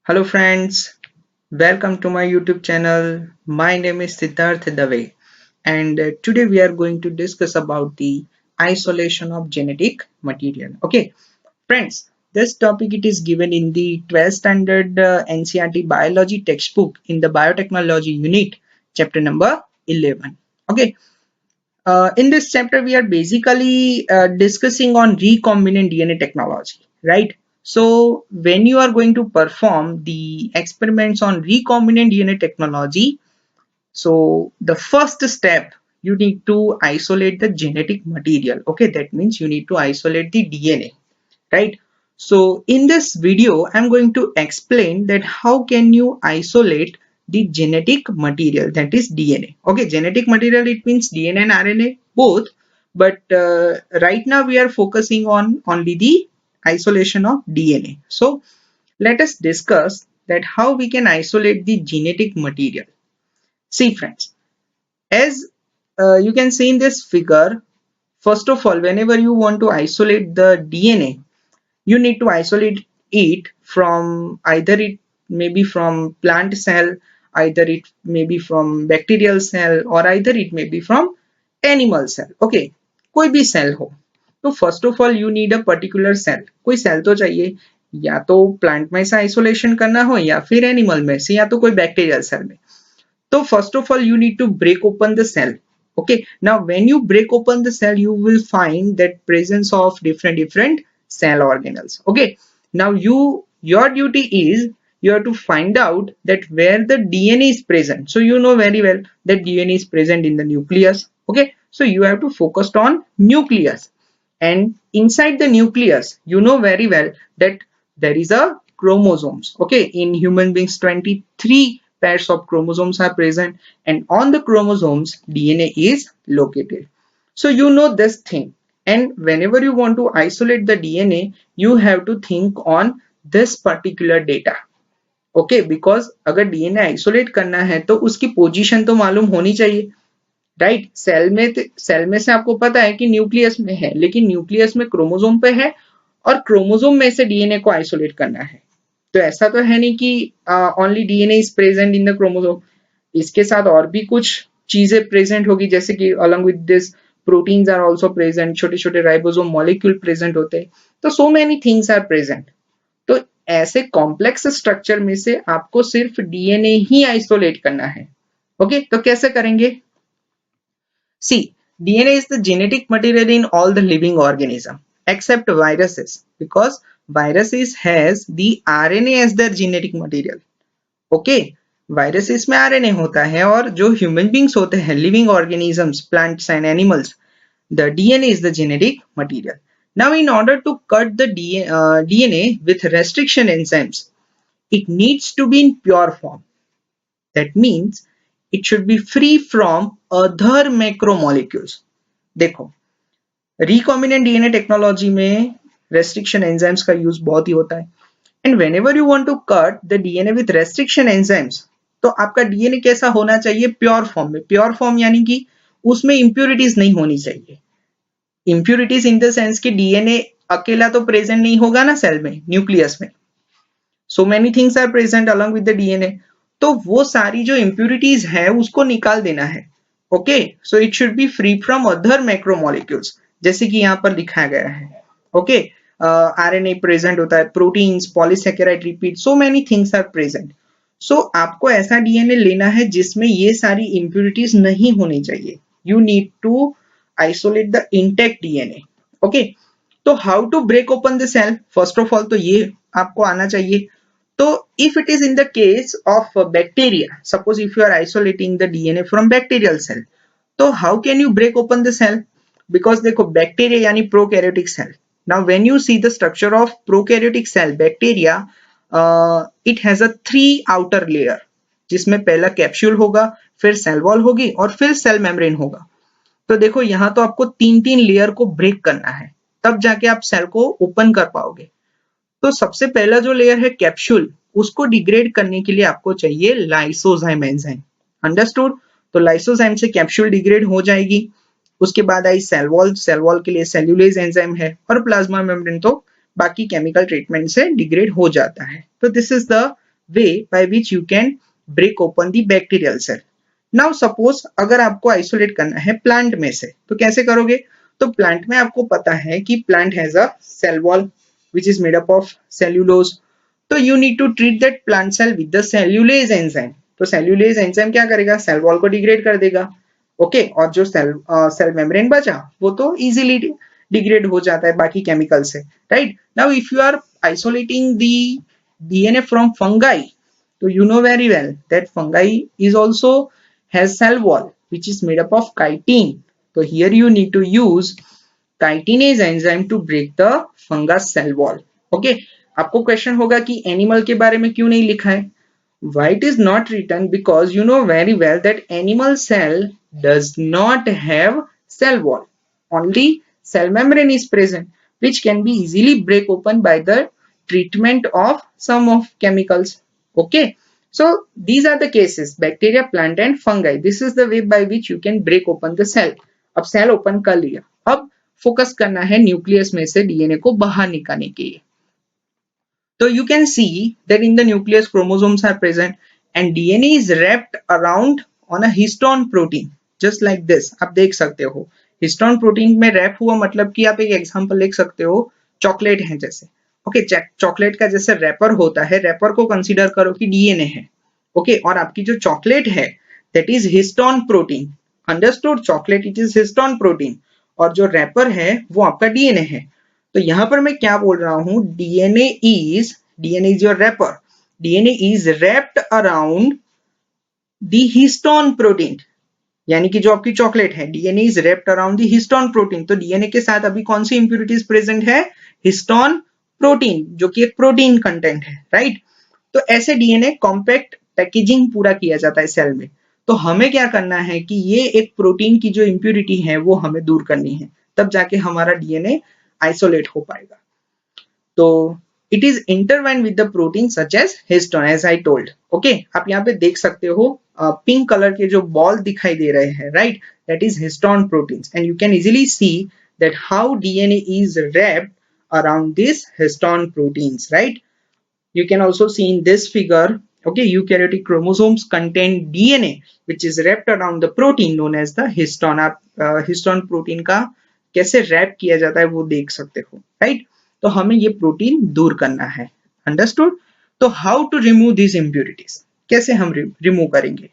Hello friends, welcome to my YouTube channel. My name is Siddharth Dave and today we are going to discuss about the isolation of genetic material. Okay, friends, this topic it is given in the 12th standard NCERT biology textbook in the biotechnology unit, chapter number 11. Okay, in this chapter, we are basically discussing on recombinant DNA technology, right? So when you are going to perform the experiments on recombinant DNA technology, so the first step you need to isolate the genetic material. Okay, that means you need to isolate the DNA, right? So in this video, I'm going to explain that how can you isolate the genetic material, that is DNA. Okay, genetic material, it means DNA and RNA both, but right now we are focusing on only the isolation of DNA. So let us discuss that how we can isolate the genetic material. See friends, as you can see in this figure, first of all, whenever you want to isolate the DNA, you need to isolate it from either it may be from plant cell, either it may be from bacterial cell, or either it may be from animal cell. Okay, कोई भी cell हो तो first of all you need a particular cell. कोई cell तो चाहिए, या तो plant में से आइसोलेशन करना हो या फिर एनिमल में से या तो कोई बैक्टीरियल सेल में. So first of all, you need to break open the cell. Okay. Now, when you break open the cell, you will find that presence of different cell organelles. Okay. Now, your duty is you have to find out that where the DNA is present. So you know very well that DNA is present in the nucleus. Okay. So you have to focus on nucleus, and inside the nucleus, you know very well that there is a chromosomes. Okay. In human beings, 23 pairs of chromosomes are present, and on the chromosomes DNA is located. So you know this thing, and whenever you want to isolate the DNA, you have to think on this particular data. Okay, because अगर DNA isolate करना है तो उसकी position तो मालूम होनी चाहिए, right? Cell में से आपको पता है कि न्यूक्लियस में है, लेकिन न्यूक्लियस में क्रोमोसोम पे है और क्रोमोसोम में से डीएनए को आइसोलेट करना है. तो ऐसा तो है नहीं कि only DNA is present in the chromosome. इसके साथ और भी कुछ चीजें प्रेजेंट होगी, जैसे कि along with this proteins are also present, छोटे छोटे राइबोसोम मॉलिक्यूल प्रेजेंट होते हैं. तो so many things are present. तो ऐसे कॉम्प्लेक्स स्ट्रक्चर में से आपको सिर्फ डीएनए ही आइसोलेट करना है. ओके, तो कैसे करेंगे? See, DNA is the genetic material in all the living organism except viruses, because viruses has the RNA as their genetic material. Okay, viruses में RNA होता है, और जो human beings होते हैं, living organisms, plants and animals, the DNA is the genetic material. Now, in order to cut the DNA with restriction enzymes, it needs to be in pure form. That means it should be free from other macromolecules. देखो, recombinant DNA technology में restriction enzymes का use बहुत ही होता है, and whenever you want to cut the DNA with restriction enzymes, तो आपका DNA कैसा होना चाहिए? प्योर फॉर्म में. प्योर फॉर्म यानी कि उसमें इम्प्यूरिटीज नहीं होनी चाहिए. इम्प्यूरिटीज इन द सेंस कि DNA अकेला तो प्रेजेंट नहीं होगा ना सेल में, न्यूक्लियस में. So many things are present along with the DNA. तो वो सारी जो इम्प्यूरिटीज है उसको निकाल देना है. Okay, so it should be free from other macromolecules, जैसे कि यहाँ पर दिखाया गया है. ओके, आरएनए प्रेजेंट होता है, proteins, polysaccharide repeat, so many things are present. So आपको ऐसा डीएनए लेना है जिसमें ये सारी इम्प्यूरिटीज नहीं होनी चाहिए. You need to isolate the intact DNA. Okay, तो how to break open the cell? First of all तो ये आपको आना चाहिए. So if it is in the case of bacteria, suppose if you are isolating the DNA from bacterial cell, so how can you break open the cell? Because देखो, bacteria यानी prokaryotic cell. Now when you see the structure of prokaryotic cell, bacteria, it has a 3 outer layer, जिसमें पहला capsule होगा, फिर cell wall होगी और फिर cell membrane होगा. तो देखो, यहाँ तो आपको 3 लेयर को ब्रेक करना है, तब जाके आप सेल को ओपन कर पाओगे. तो सबसे पहला जो लेयर है कैप्सूल, उसको डिग्रेड करने के लिए आपको चाहिए लाइसोजाइम एंजाइम. अंडरस्टूड? तो लाइसोजाइम से कैप्सूल डिग्रेड हो जाएगी. उसके बाद आई सेल वॉल. सेल वॉल के लिए सेल्यूलेज एंजाइम है, और प्लाज्मा मेम्ब्रेन तो बाकी केमिकल ट्रीटमेंट से डिग्रेड हो जाता है. तो this is the way by which you can break open the bacterial cell. Now suppose अगर आपको isolate करना है plant में से, तो कैसे करोगे? तो plant में आपको पता है कि plant has a cell wall which is made up of cellulose. तो you need to treat that plant cell with the cellulase enzyme. तो cellulase enzyme क्या करेगा? Cell wall को degrade कर देगा. ओके और जो सेल मेम्ब्रेन बचा वो तो इजीली डिग्रेड हो जाता है बाकी केमिकल से, right? Now if you are isolating the DNA from fungi, तो you know very well that fungi is also has cell wall which is made up of chitin. तो here you need to use chitinase enzyme to break the fungus cell wall. Okay, आपको question होगा कि animal के बारे में क्यों नहीं लिखा है? Why it is not written? Because you know very well that animal cell does not have cell wall. Only cell membrane is present, which can be easily break open by the treatment of some of chemicals. Okay, so these are the cases: bacteria, plant and fungi. This is the way by which you can break open the cell. अब cell open कर लिया, अब focus करना है nucleus में से DNA को बाहर निकालने के लिए. So you can see that in the nucleus chromosomes are present and DNA is wrapped around on a histone protein just like this. आप देख सकते हो histone protein में रैप हुआ, मतलब कि आप एक एग्जांपल लिख सकते हो चॉकलेट है जैसे. ओके, चॉकलेट का जैसे रैपर होता है, रैपर को कंसीडर करो कि डीएनए है. ओके, और आपकी जो चॉकलेट है that is histone protein. Understood? Chocolate it is histone protein और जो रैपर है वो आपका डीएनए है. तो यहां पर मैं क्या बोल रहा हूं? DNA is your wrapper. DNA is wrapped around the histone protein, यानी कि जो आपकी चॉकलेट है DNA is wrapped around the histone protein. तो डीएनए के साथ अभी कौन सी इंप्यूरिटीज प्रेजेंट है? हिस्टोन प्रोटीन, जो कि एक प्रोटीन कंटेंट है, राइट? तो ऐसे डीएनए कॉम्पैक्ट पैकेजिंग पूरा किया जाता है सेल में. तो हमें क्या करना है कि ये एक प्रोटीन की जो इंप्यूरिटी है वो हमें दूर करनी है, तब जाके हमारा डीएनए आइसोलेट हो पाएगा. तो it is intertwine with the protein such as histone as I told. Okay, आप यहाँ पे देख सकते हो पिंक कलर के जो बॉल दिखाई दे रहे हैं, right? That is histone proteins and you can easily see that how DNA is wrapped around this histone proteins, right? You can also see in this figure, okay, eukaryotic chromosomes contain DNA which is wrapped around the protein known as the histone. आप histone protein का कैसे rap किया जाता है वो देख सकते हो, राइट? तो हमें ये प्रोटीन दूर करना है. अंडरस्टूड? तो how to remove this impurities, कैसे हम रिमूव करेंगे?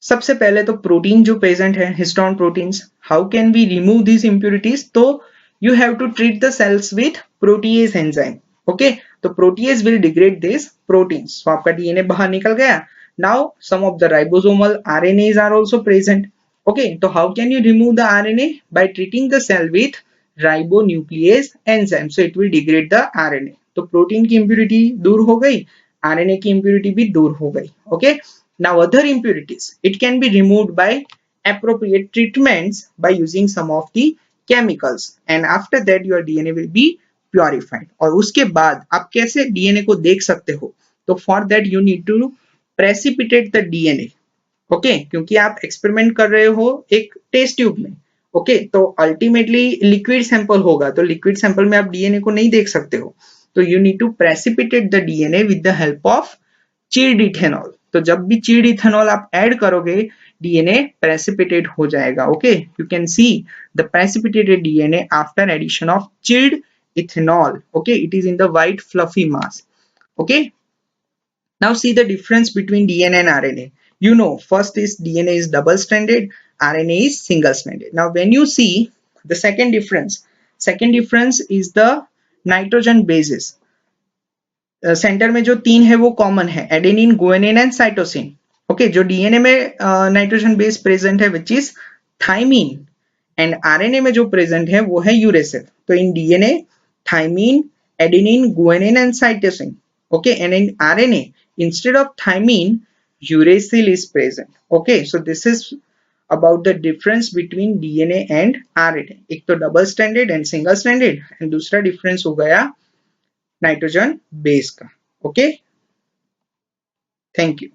सबसे पहले तो प्रोटीन जो प्रेजेंट है histone proteins, how can we remove this impurities? तो you have to treat the cells with protease enzyme. Okay, तो protease will degrade this proteins. तो आपका डीएनए बाहर निकल गया. Now some of the ribosomal RNAs are also present. Okay, तो how can you remove the RNA? By treating the cell with ribonuclease enzyme, so it will degrade the RNA. तो protein की impurity दूर हो गई, RNA की impurity भी दूर हो गई. Okay, now other impurities it can be removed by appropriate treatments by using some of the chemicals and after that your DNA will be purified. और उसके बाद आप कैसे डीएनए को देख सकते हो? तो for that you need to precipitate the DNA. Okay, क्योंकि आप एक्सपेरिमेंट कर रहे हो एक टेस्ट ट्यूब में. ओके, तो अल्टीमेटली लिक्विड सैंपल होगा, तो लिक्विड सैंपल में आप डीएनए को नहीं देख सकते हो. तो you need to precipitate the DNA with the help of chilled ethanol. तो जब भी चिल्ड इथेनॉल आप ऐड करोगे DNA precipitate हो जाएगा. Okay, you can see the precipitated DNA after addition of chilled ethanol. Okay, it is in the white fluffy mass. Okay, now see the difference between DNA and RNA. You know, first is DNA is double stranded, RNA is single stranded. Now when you see the second difference is the nitrogen bases. Centre में जो तीन है वो common है, adenine, guanine and cytosine. Okay, जो DNA में nitrogen base present है which is thymine and RNA में जो प्रेजेंट है वो है यूरेसिल. तो in DNA thymine, adenine, guanine and cytosine. Okay, and in RNA instead of thymine uracil is present. Okay, so this is about the difference between DNA and RNA. एक तो double standard and single standard and दूसरा difference हो गया nitrogen base का. Okay, thank you.